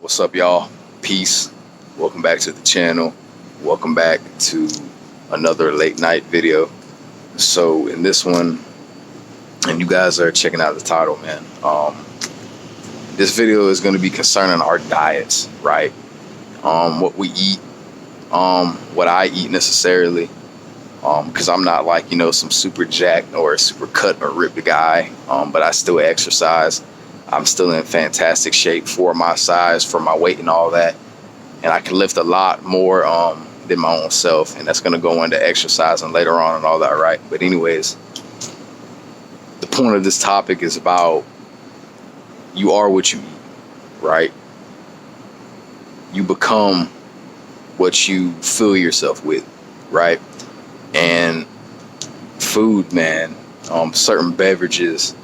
What's up, y'all? Peace. Welcome back to the channel. Welcome back to another late night video. So in this one, and you guys are checking out the title, man. This video is going to be concerning our diets, right? What we eat, what I eat necessarily. Because I'm not like, some super jacked or super cut or ripped guy, but I still exercise. I'm still in fantastic shape for my size, for my weight and all that. And I can lift a lot more than my own self. And that's going to go into exercising later on and all that, right? But anyways, the point of this topic is about you are what you eat, right? You become what you fill yourself with, right? And food, man, certain beverages,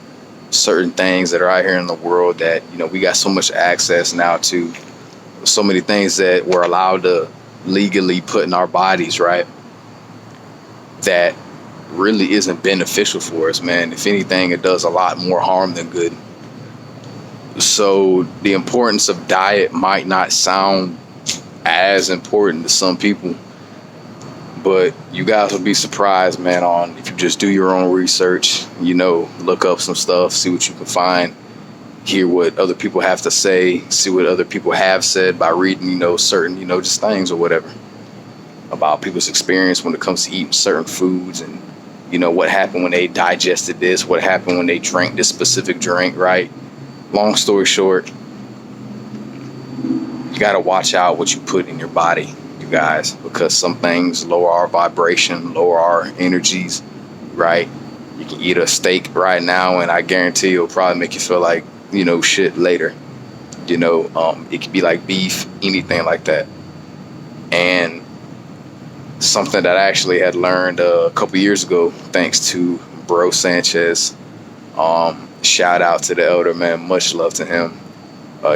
certain things that are out here in the world that, we got so much access now to, so many things that we're allowed to legally put in our bodies, right? That really isn't beneficial for us, man. If anything, it does a lot more harm than good. So the importance of diet might not sound as important to some people, but you guys will be surprised, man, on if you just do your own research, look up some stuff, see what you can find, hear what other people have to say, see what other people have said by reading, certain, just things or whatever about people's experience when it comes to eating certain foods and, what happened when they digested this, what happened when they drank this specific drink, right? Long story short, you got to watch out what you put in your body, guys, because some things lower our vibration, lower our energies, right? You can eat a steak right now and I guarantee it'll probably make you feel like, shit later. It could be like beef, anything like that. And something that I actually had learned a couple years ago, thanks to Bro Sanchez. Shout out to the elder, man. Much love to him.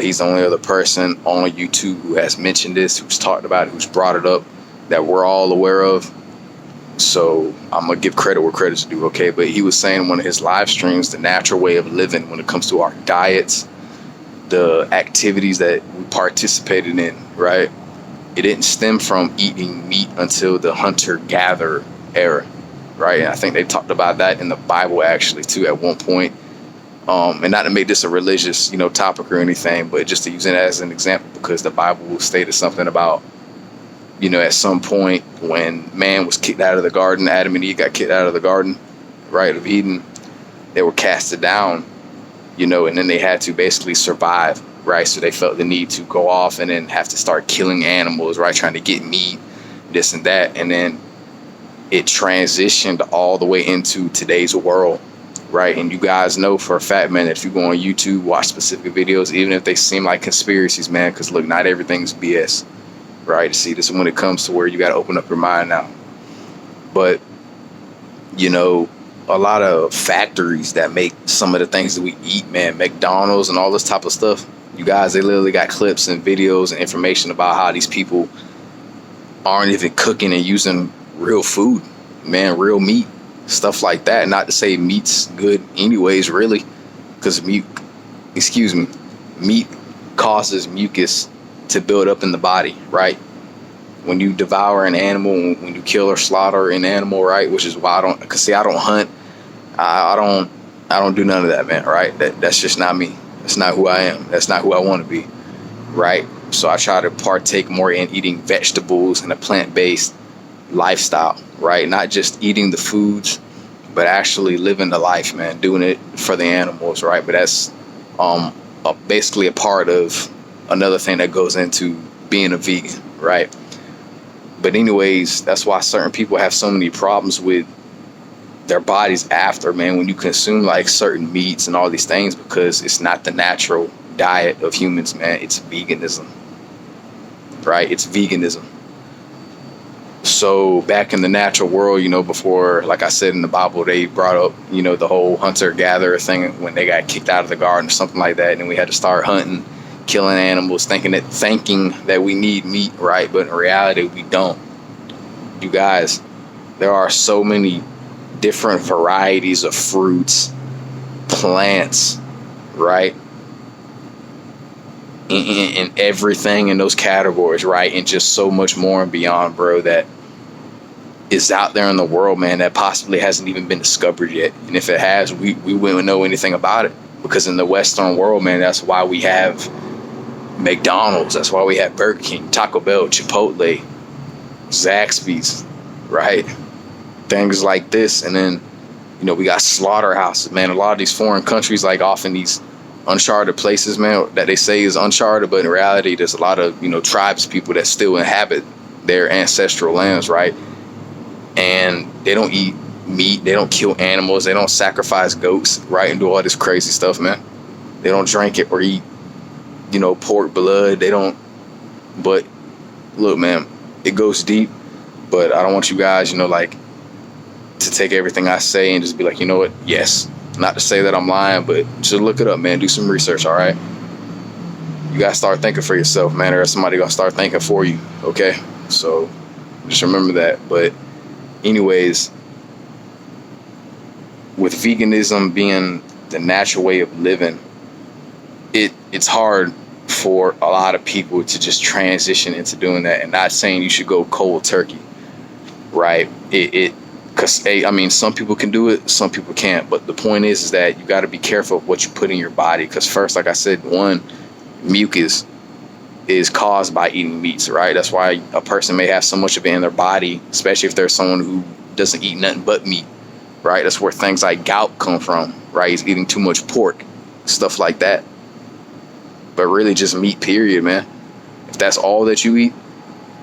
He's the only other person on YouTube who has mentioned this, who's talked about it, who's brought it up, that we're all aware of. So I'm going to give credit where credit's due, okay? But he was saying in one of his live streams, the natural way of living when it comes to our diets, the activities that we participated in, right? It didn't stem from eating meat until the hunter-gatherer era, right? And I think they talked about that in the Bible, actually, too, at one point. And not to make this a religious, topic or anything, but just to use it as an example, because the Bible stated something about, at some point when man was kicked out of the garden, Adam and Eve got kicked out of the garden, right, of Eden, they were casted down, and then they had to basically survive, right? So they felt the need to go off and then have to start killing animals, right, trying to get meat, this and that. And then it transitioned all the way into today's world. Right, and you guys know for a fact, man, that if you go on YouTube, watch specific videos, even if they seem like conspiracies, man, because look, not everything's BS, right? See, this is when it comes to where you got to open up your mind now. But, a lot of factories that make some of the things that we eat, man, McDonald's and all this type of stuff, you guys, they literally got clips and videos and information about how these people aren't even cooking and using real food, man, real meat. Stuff like that. Not to say meat's good anyways, really, because meat causes mucus to build up in the body, right? When you devour an animal, when you kill or slaughter an animal, right? Which is why I don't hunt. I don't do none of that, man, right? That's just not me. That's not who I am. That's not who I want to be, right? So I try to partake more in eating vegetables and a plant-based lifestyle, right? Not just eating the foods, but actually living the life, man, doing it for the animals, right? But that's basically a part of another thing that goes into being a vegan, right? But anyways, that's why certain people have so many problems with their bodies after, man, when you consume like certain meats and all these things, because it's not the natural diet of humans, man. It's veganism, right? It's veganism. So back in the natural world, before, like I said in the Bible, they brought up, the whole hunter-gatherer thing when they got kicked out of the garden or something like that. And we had to start hunting, killing animals, thinking that we need meat, right? But in reality, we don't. You guys, there are so many different varieties of fruits, plants, right? in everything in those categories, right? And just so much more and beyond, bro, that is out there in the world, man, that possibly hasn't even been discovered yet. And if it has, we wouldn't know anything about it, because in the Western world, man, that's why we have McDonald's, that's why we have Burger King, Taco Bell, Chipotle, Zaxby's, right? Things like this. And then, you know, we got slaughterhouses, man. A lot of these foreign countries, like off in these uncharted places, man, that they say is uncharted, but in reality, there's a lot of, you know, tribes people that still inhabit their ancestral lands, right? And they don't eat meat, they don't kill animals, they don't sacrifice goats, right? And do all this crazy stuff, man. They don't drink it or eat, you know, pork blood. They don't. But look, man, it goes deep. But I don't want you guys, you know, like, to take everything I say and just be like, you know what? Yes. Not to say that I'm lying, but just look it up, man. Do some research, all right? You gotta start thinking for yourself, man, or somebody gonna start thinking for you, okay? So just remember that. But anyways, with veganism being the natural way of living, it's hard for a lot of people to just transition into doing that. And not saying you should go cold turkey, right? Because I mean, some people can do it, some people can't. But the point is that you got to be careful of what you put in your body. Because first, like I said, one, mucus is caused by eating meats, right? That's why a person may have so much of it in their body, especially if there's someone who doesn't eat nothing but meat, right? That's where things like gout come from, right? He's eating too much pork, stuff like that. But really just meat, period, man. If that's all that you eat,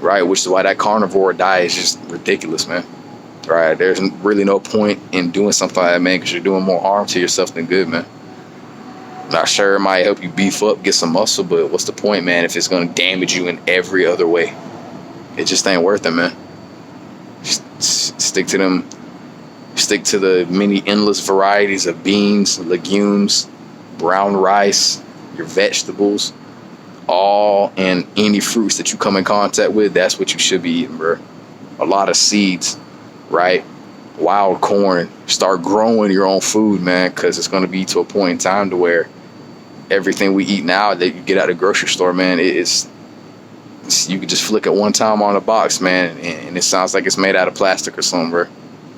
right, which is why that carnivore diet is just ridiculous, man. Right? There's really no point in doing something like that, man, because you're doing more harm to yourself than good, man. Not sure it might help you beef up, get some muscle, but what's the point, man, if it's going to damage you in every other way? It just ain't worth it, man. Just stick to them. Stick to the many endless varieties of beans, legumes, brown rice, your vegetables, all, and any fruits that you come in contact with. That's what you should be eating, bro. A lot of seeds, right? Wild corn. Start growing your own food, man, because it's going to be to a point in time to where everything we eat now that you get out of the grocery store, man, you can just flick it one time on a box, man, and it sounds like it's made out of plastic or something, bro.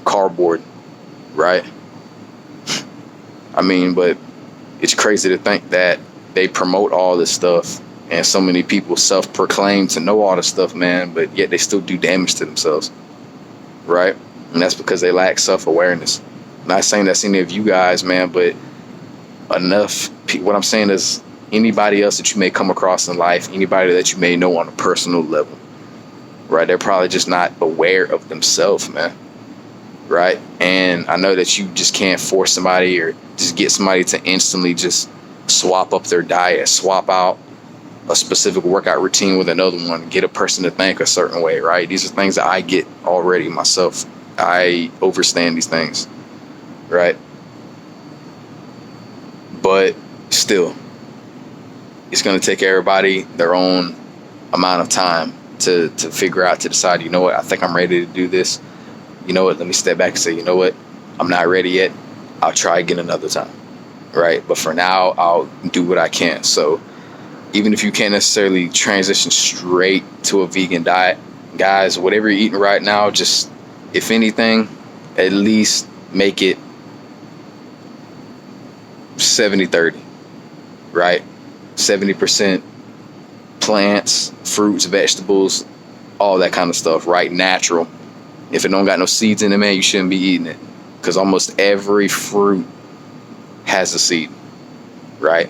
Cardboard, right? I mean, but it's crazy to think that they promote all this stuff and so many people self-proclaim to know all this stuff, man, but yet they still do damage to themselves, right? And that's because they lack self-awareness. Not saying that's any of you guys, man, but what I'm saying is anybody else that you may come across in life, anybody that you may know on a personal level, right? They're probably just not aware of themselves, man, right? And I know that you just can't force somebody or just get somebody to instantly just swap up their diet, swap out a specific workout routine with another one, get a person to think a certain way, right? These are things that I get already myself. I overstand these things, right? But still, it's going to take everybody their own amount of time to figure out, to decide, you know what, I think I'm ready to do this. You know what, let me step back and say, you know what, I'm not ready yet. I'll try again another time, right? But for now, I'll do what I can. So even if you can't necessarily transition straight to a vegan diet, guys, whatever you're eating right now, just, if anything, at least make it 70-30, right? 70% plants, fruits, vegetables, all that kind of stuff, right? Natural. If it don't got no seeds in it, man, you shouldn't be eating it, because almost every fruit has a seed, right?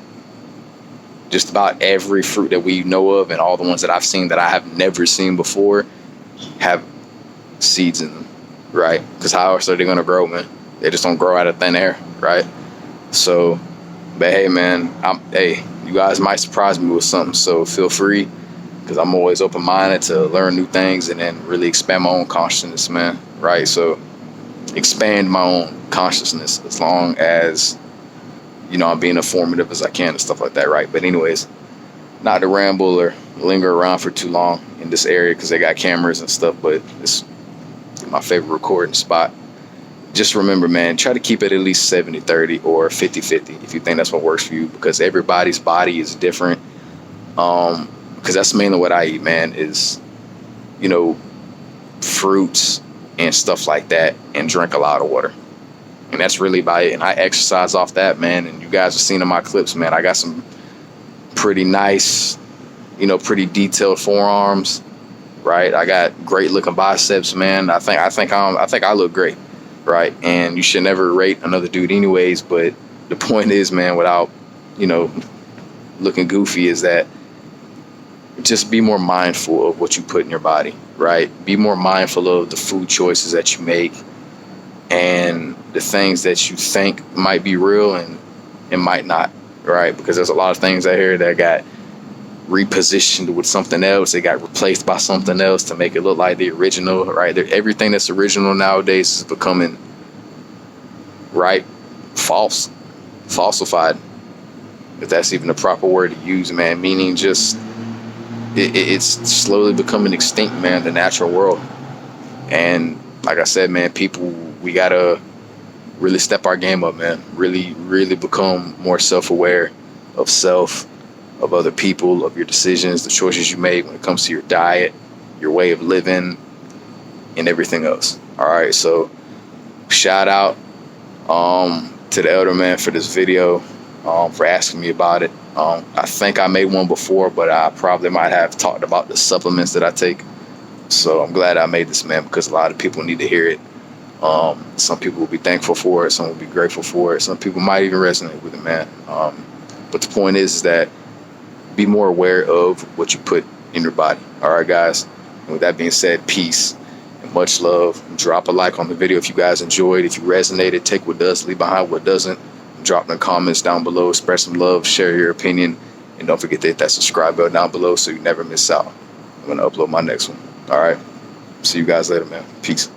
Just about every fruit that we know of, and all the ones that I've seen that I have never seen before, have seeds in them, right? Because how else are they going to grow, man? They just don't grow out of thin air, right? So, but hey, man, you guys might surprise me with something, so feel free, because I'm always open-minded to learn new things and then really expand my own consciousness, man, right? So expand my own consciousness as long as, you know, I'm being informative as I can and stuff like that, right? But anyways, not to ramble or linger around for too long in this area because they got cameras and stuff, but it's my favorite recording spot. Just remember, man, try to keep it at least 70-30 or 50-50 if you think that's what works for you, because everybody's body is different. Because that's mainly what I eat, man, is, you know, fruits and stuff like that, and drink a lot of water. And that's really about it. And I exercise off that, man. And you guys have seen in my clips, man, I got some pretty nice, you know, pretty detailed forearms, right? I got great looking biceps, man. I think I look great, right? And you should never rate another dude anyways. But the point is, man, without, you know, looking goofy, is that just be more mindful of what you put in your body, right? Be more mindful of the food choices that you make and the things that you think might be real and it might not, right? Because there's a lot of things out here that got repositioned with something else. They got replaced by something else to make it look like the original, right? Everything that's original nowadays is becoming, right, falsified, if that's even the proper word to use, man. Meaning just it's slowly becoming extinct, man, the natural world. And like I said, man, people, we gotta really step our game up, man. Really become more self-aware of self, of other people, of your decisions, the choices you make when it comes to your diet, your way of living, and everything else. All right, so shout out to the elder man for this video, for asking me about it. I think I made one before, but I probably might have talked about the supplements that I take. So I'm glad I made this, man, because a lot of people need to hear it. Some people will be thankful for it. Some will be grateful for it. Some people might even resonate with it, man. But the point is that be more aware of what you put in your body. All right, guys. And with that being said, peace and much love. Drop a like on the video if you guys enjoyed. If you resonated, take what does, leave behind what doesn't. Drop in the comments down below. Spread some love. Share your opinion. And don't forget to hit that subscribe button down below so you never miss out. I'm going to upload my next one. All right. See you guys later, man. Peace.